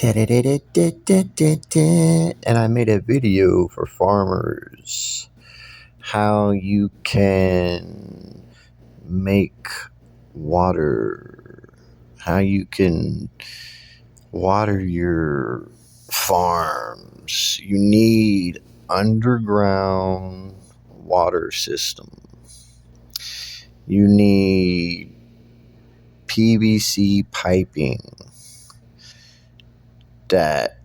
And I made a video for farmers how you can make water, how you can water your farms. You need underground water system. You need PVC piping that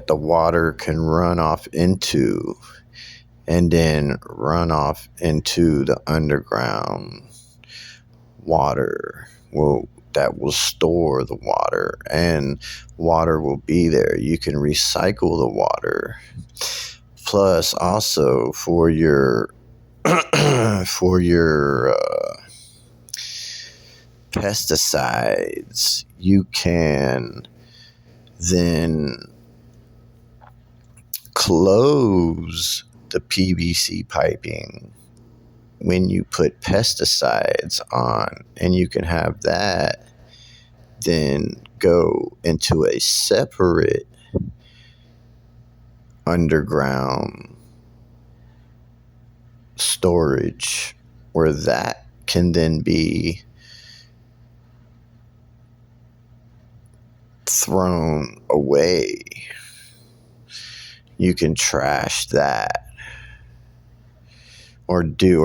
the water can run off into, and then run off into the underground water that will store the water, and water will be there. You can recycle the water. Plus, also for your for your pesticides, you can then close the PVC piping when you put pesticides on, and you can have that then go into a separate underground storage where that can then be thrown away. You can trash that, or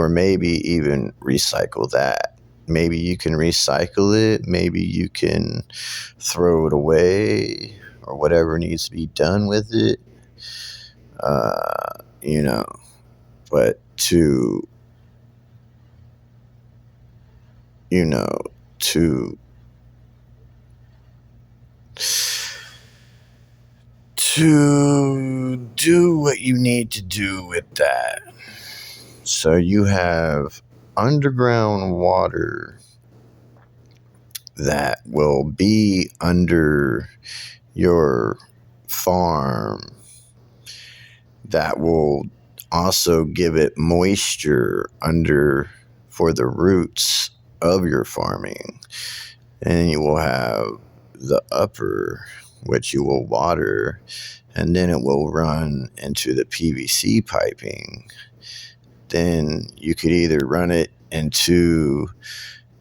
maybe even recycle that. Maybe you can recycle it, maybe you can throw it away, or whatever needs to be done with it. But to do what you need to do with that. So you have underground water that will be under your farm, that will also give it moisture for the roots of your farming. And you will have the upper, which you will water, and then it will run into the PVC piping. Then you could either run it into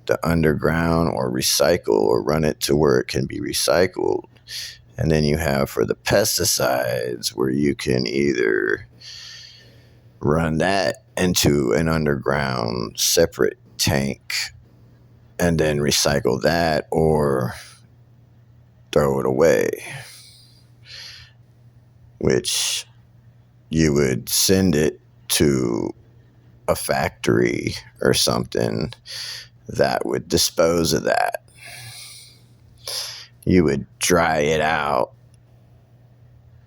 the underground or recycle, or run it to where it can be recycled. And then you have for the pesticides, where you can either run that into an underground separate tank and then recycle that, or throw it away, which you would send it to a factory or something that would dispose of that. You would dry it out,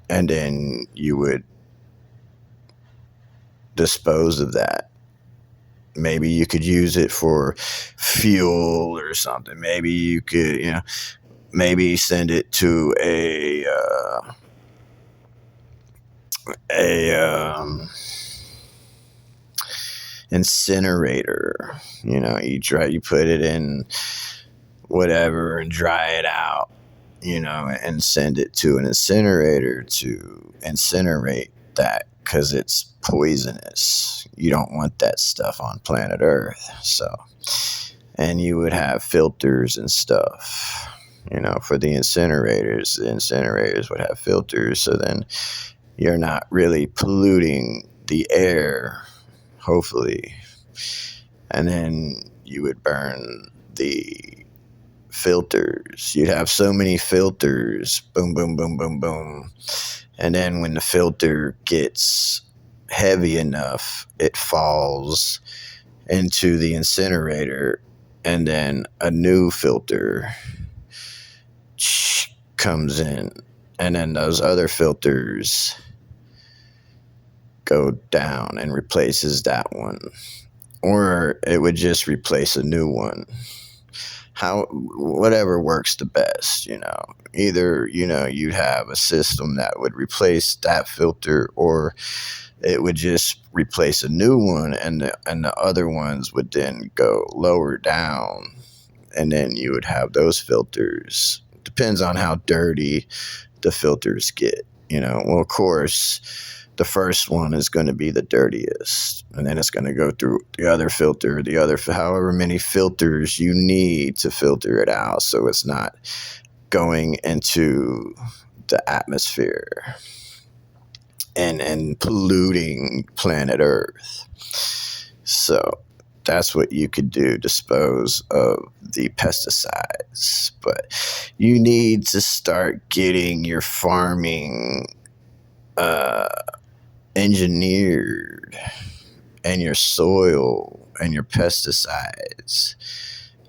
and then you would dispose of that. Maybe you could use it for fuel or something. Maybe you could, maybe send it to a incinerator. You put it in whatever and dry it out, and send it to an incinerator to incinerate that, because it's poisonous. You don't want that stuff on planet Earth. So, and you would have filters and stuff, for the incinerators. The incinerators would have filters, so then you're not really polluting the air, hopefully. And then you would burn the filters. You'd have so many filters, boom, boom, boom, boom, boom. And then when the filter gets heavy enough, it falls into the incinerator, and then a new filter comes in, and then those other filters go down and replaces that one, or it would just replace a new one. Whatever works the best, either, you'd have a system that would replace that filter, or it would just replace a new one, and the other ones would then go lower down, and then you would have those filters, depends on how dirty the filters get. Well, of course, the first one is going to be the dirtiest, and then it's going to go through the other filter, however many filters you need to filter it out, so it's not going into the atmosphere and polluting planet Earth. So that's what you could do, dispose of the pesticides. But you need to start getting your farming engineered, and your soil and your pesticides,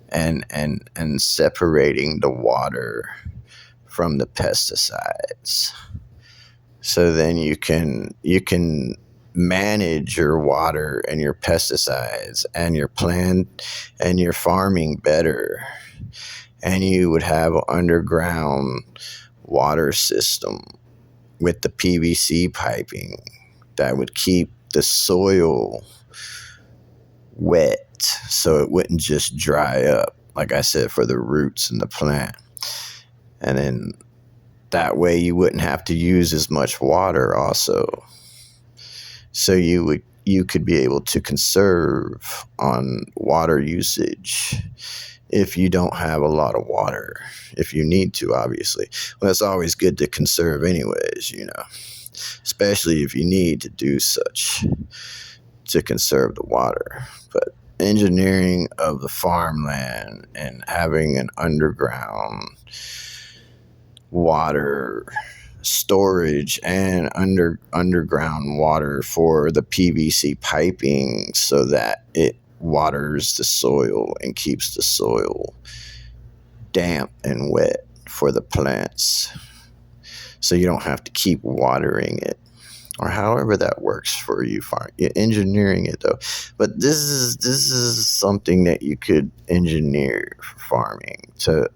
and separating the water from the pesticides. So then you can manage your water and your pesticides and your plant and your farming better. And you would have an underground water system with the PVC piping that would keep the soil wet so it wouldn't just dry up, like I said, for the roots and the plant. And then that way you wouldn't have to use as much water also. So you could be able to conserve on water usage if you don't have a lot of water, if you need to, obviously. Well, it's always good to conserve anyways, especially if you need to do such to conserve the water. But engineering of the farmland and having an underground water storage and underground water for the PVC piping so that it waters the soil and keeps the soil damp and wet for the plants, so you don't have to keep watering it, or however that works for you. You're engineering it though, but this is something that you could engineer for farming to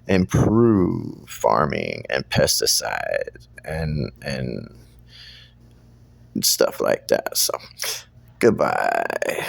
improve farming and pesticides and stuff like that. So goodbye.